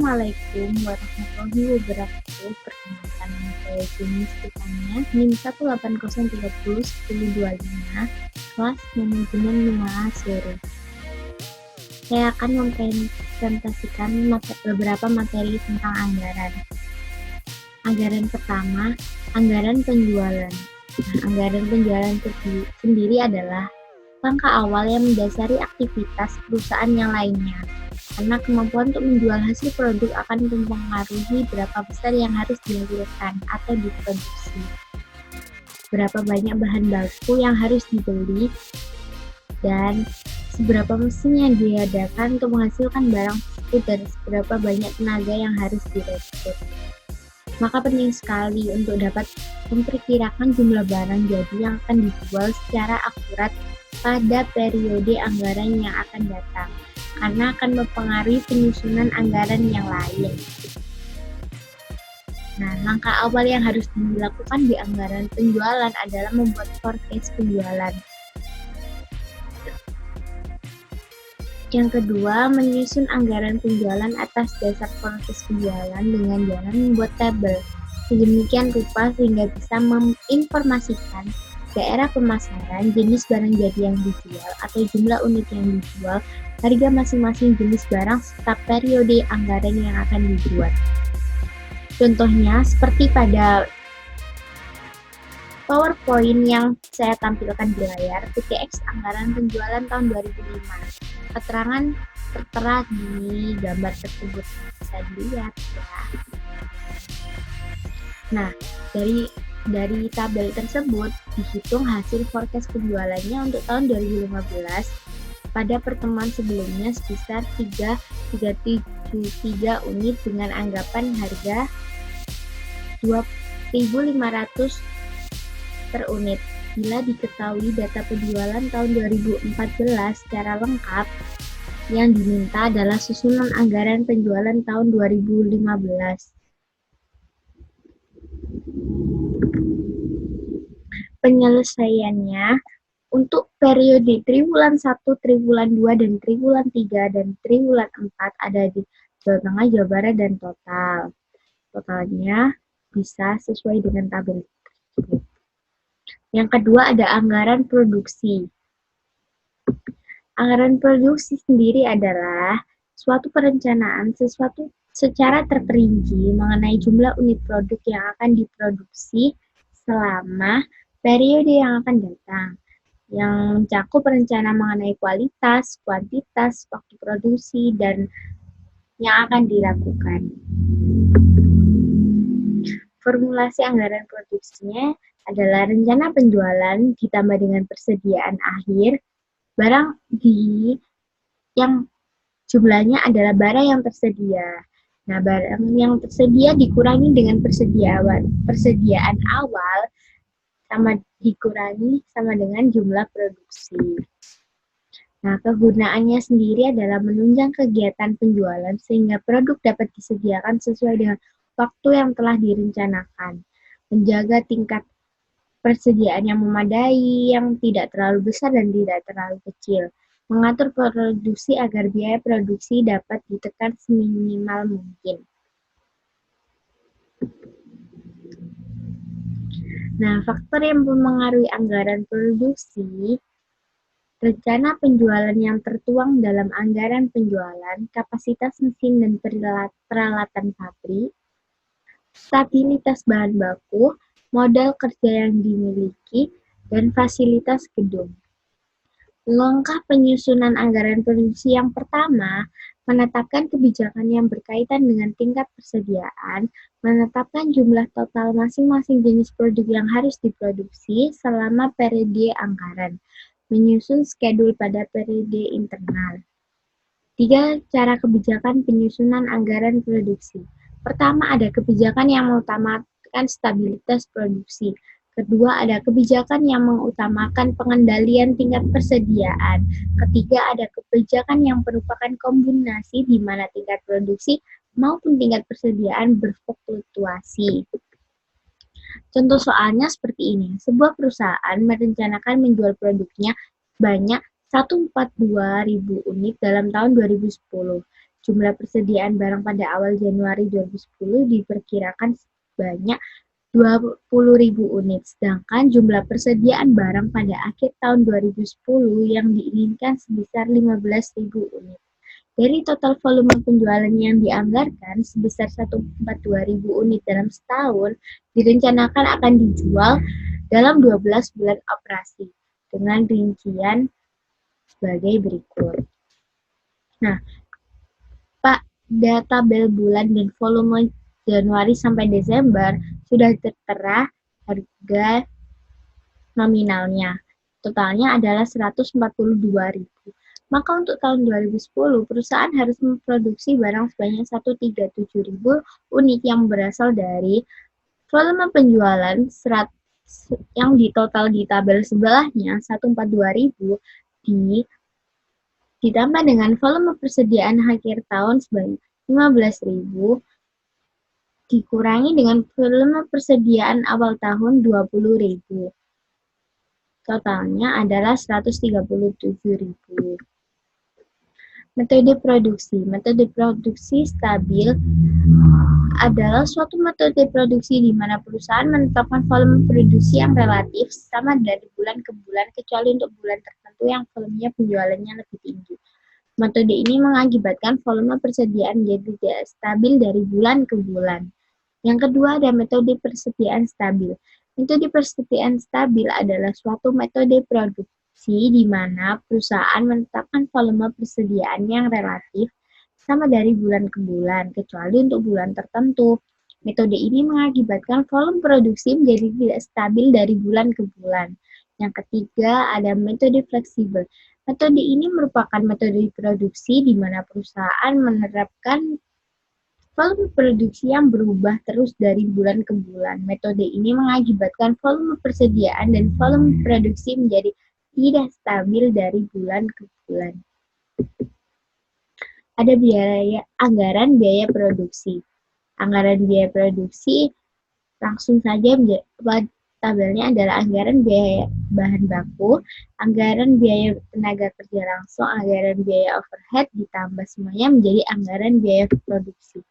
Assalamualaikum warahmatullahi wabarakatuh. Perkenalkan nama saya Juni Stefania, NIM 180301025, kelas manajemen 5A Seru. Saya akan mempresentasikan beberapa materi tentang anggaran. Anggaran pertama, anggaran penjualan. Anggaran penjualan sendiri adalah langkah awal yang mendasari aktivitas perusahaan yang lainnya. Karena kemampuan untuk menjual hasil produk akan mempengaruhi berapa besar yang harus dihasilkan atau diproduksi, berapa banyak bahan baku yang harus dibeli, dan seberapa mesin yang diadakan untuk menghasilkan barang tersebut dan seberapa banyak tenaga yang harus direkrut. Maka penting sekali untuk dapat memperkirakan jumlah barang jadi yang akan dijual secara akurat pada periode anggaran yang akan datang, karena akan mempengaruhi penyusunan anggaran yang lain. Nah, langkah awal yang harus dilakukan di anggaran penjualan adalah membuat forecast penjualan. Yang kedua, menyusun anggaran penjualan atas dasar forecast penjualan dengan jalan membuat tabel sedemikian rupa sehingga bisa menginformasikan daerah pemasaran, jenis barang jadi yang dijual atau jumlah unit yang dijual, harga masing-masing jenis barang, serta periode anggaran yang akan dibuat. Contohnya seperti pada PowerPoint yang saya tampilkan di layar, PTX anggaran penjualan tahun 2005. Keterangan tertera di gambar tersebut bisa dilihat ya. Nah, dari tabel tersebut dihitung hasil forecast penjualannya untuk tahun 2015 pada pertemuan sebelumnya sebesar 373 unit dengan anggapan harga 2.500 per unit. Bila diketahui data penjualan tahun 2014 secara lengkap, yang diminta adalah susunan anggaran penjualan tahun 2015. Penyelesaiannya untuk periode triwulan 1, triwulan 2, dan triwulan 3, dan triwulan 4 ada di Jawa Tengah, Jawa Barat, dan total. Totalnya bisa sesuai dengan tabel tersebut. Yang kedua ada anggaran produksi. Anggaran produksi sendiri adalah suatu perencanaan secara terperinci mengenai jumlah unit produk yang akan diproduksi selama periode yang akan datang, yang mencakup rencana mengenai kualitas, kuantitas, waktu produksi, dan yang akan dilakukan. Formulasi anggaran produksinya adalah rencana penjualan ditambah dengan persediaan akhir barang yang jumlahnya adalah barang yang tersedia. Nah, barang yang tersedia dikurangi dengan persediaan awal dikurangi dengan jumlah produksi. Nah, kegunaannya sendiri adalah menunjang kegiatan penjualan sehingga produk dapat disediakan sesuai dengan waktu yang telah direncanakan, menjaga tingkat persediaan yang memadai, yang tidak terlalu besar dan tidak terlalu kecil, mengatur produksi agar biaya produksi dapat ditekan seminimal mungkin. Nah, faktor yang mempengaruhi anggaran produksi, rencana penjualan yang tertuang dalam anggaran penjualan, kapasitas mesin dan peralatan pabrik, stabilitas bahan baku, modal kerja yang dimiliki, dan fasilitas gedung. Langkah penyusunan anggaran produksi yang pertama, menetapkan kebijakan yang berkaitan dengan tingkat persediaan, menetapkan jumlah total masing-masing jenis produk yang harus diproduksi selama periode anggaran, menyusun skedul pada periode internal. 3. Cara kebijakan penyusunan anggaran produksi. Pertama, ada kebijakan yang mengutamakan stabilitas produksi. Kedua, ada kebijakan yang mengutamakan pengendalian tingkat persediaan. Ketiga, ada kebijakan yang merupakan kombinasi di mana tingkat produksi maupun tingkat persediaan berfluktuasi. Contoh soalnya seperti ini. Sebuah perusahaan merencanakan menjual produknya sebanyak 142.000 unit dalam tahun 2010. Jumlah persediaan barang pada awal Januari 2010 diperkirakan sebanyak 20.000 unit, sedangkan jumlah persediaan barang pada akhir tahun 2010 yang diinginkan sebesar 15.000 unit. Dari total volume penjualan yang dianggarkan sebesar 142.000 unit dalam setahun, direncanakan akan dijual dalam 12 bulan operasi, dengan rincian sebagai berikut. Nah, pada tabel bulan dan volume Januari sampai Desember sudah tertera harga nominalnya. Totalnya adalah 142.000. Maka untuk tahun 2010, perusahaan harus memproduksi barang sebanyak 137.000 unit yang berasal dari volume penjualan yang di total di tabel sebelahnya 142.000 ditambah dengan volume persediaan akhir tahun sebanyak 15.000 dikurangi dengan volume persediaan awal tahun 20.000. Totalnya adalah 137.000. Metode produksi. Metode produksi stabil adalah suatu metode produksi di mana perusahaan menetapkan volume produksi yang relatif sama dari bulan ke bulan kecuali untuk bulan tertentu yang volumenya penjualannya lebih tinggi. Metode ini mengakibatkan volume persediaan menjadi tidak stabil dari bulan ke bulan. Yang kedua ada metode persediaan stabil. Metode persediaan stabil adalah suatu metode produksi di mana perusahaan menetapkan volume persediaan yang relatif sama dari bulan ke bulan, kecuali untuk bulan tertentu. Metode ini mengakibatkan volume produksi menjadi tidak stabil dari bulan ke bulan. Yang ketiga ada metode fleksibel. Metode ini merupakan metode produksi di mana perusahaan menerapkan volume produksi yang berubah terus dari bulan ke bulan. Metode ini mengakibatkan volume persediaan dan volume produksi menjadi tidak stabil dari bulan ke bulan. Ada anggaran biaya produksi. Anggaran biaya produksi langsung saja tabelnya adalah anggaran biaya bahan baku, anggaran biaya tenaga kerja langsung, anggaran biaya overhead ditambah semuanya menjadi anggaran biaya produksi.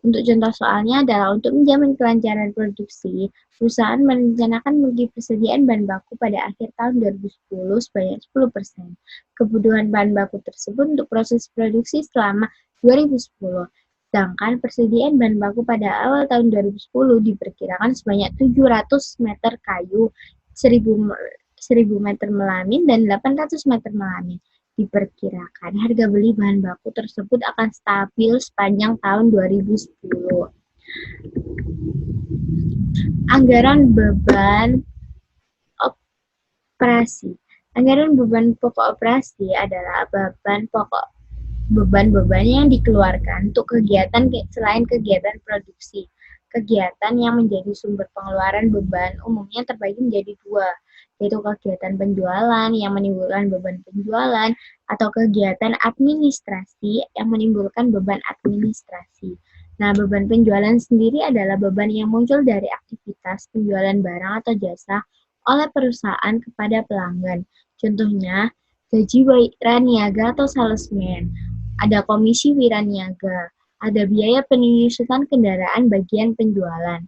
Untuk contoh soalnya adalah untuk menjamin kelancaran produksi, perusahaan merencanakan memiliki persediaan bahan baku pada akhir tahun 2010 sebanyak 10%. Kebutuhan bahan baku tersebut untuk proses produksi selama 2010. Sedangkan persediaan bahan baku pada awal tahun 2010 diperkirakan sebanyak 700 meter kayu, 1.000 meter melamin, dan 800 meter melamin. Diperkirakan harga beli bahan baku tersebut akan stabil sepanjang tahun 2010. Anggaran beban operasi. Anggaran beban pokok operasi adalah beban-beban yang dikeluarkan untuk kegiatan selain kegiatan produksi. Kegiatan yang menjadi sumber pengeluaran beban umumnya terbagi menjadi dua, yaitu kegiatan penjualan yang menimbulkan beban penjualan atau kegiatan administrasi yang menimbulkan beban administrasi. Nah, beban penjualan sendiri adalah beban yang muncul dari aktivitas penjualan barang atau jasa oleh perusahaan kepada pelanggan. Contohnya, gaji wiraniaga atau salesman, ada komisi wiraniaga, ada biaya penyusutan kendaraan bagian penjualan,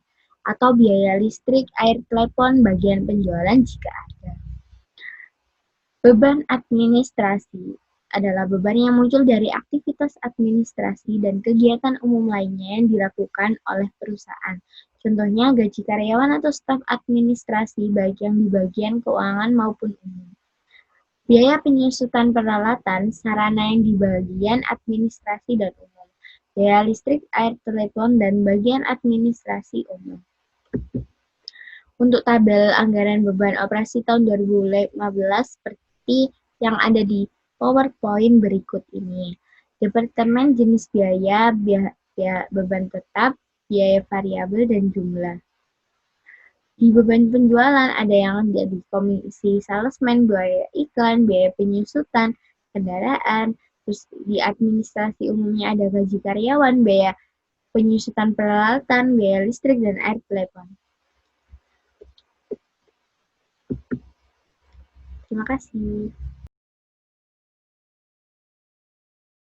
atau biaya listrik, air, telepon bagian penjualan jika ada. Beban administrasi adalah beban yang muncul dari aktivitas administrasi dan kegiatan umum lainnya yang dilakukan oleh perusahaan. Contohnya gaji karyawan atau staf administrasi baik yang di bagian keuangan maupun umum. Biaya penyusutan peralatan, sarana yang di bagian administrasi dan umum. Biaya listrik, air, telepon, dan bagian administrasi umum. Untuk tabel anggaran beban operasi tahun 2015 seperti yang ada di PowerPoint berikut ini. Departemen jenis biaya, beban tetap, biaya variabel, dan jumlah. Di beban penjualan ada yang jadi komisi salesman, biaya iklan, biaya penyusutan kendaraan, terus di administrasi umumnya ada gaji karyawan, biaya penyusutan peralatan, biaya listrik, dan air telepon. Terima kasih.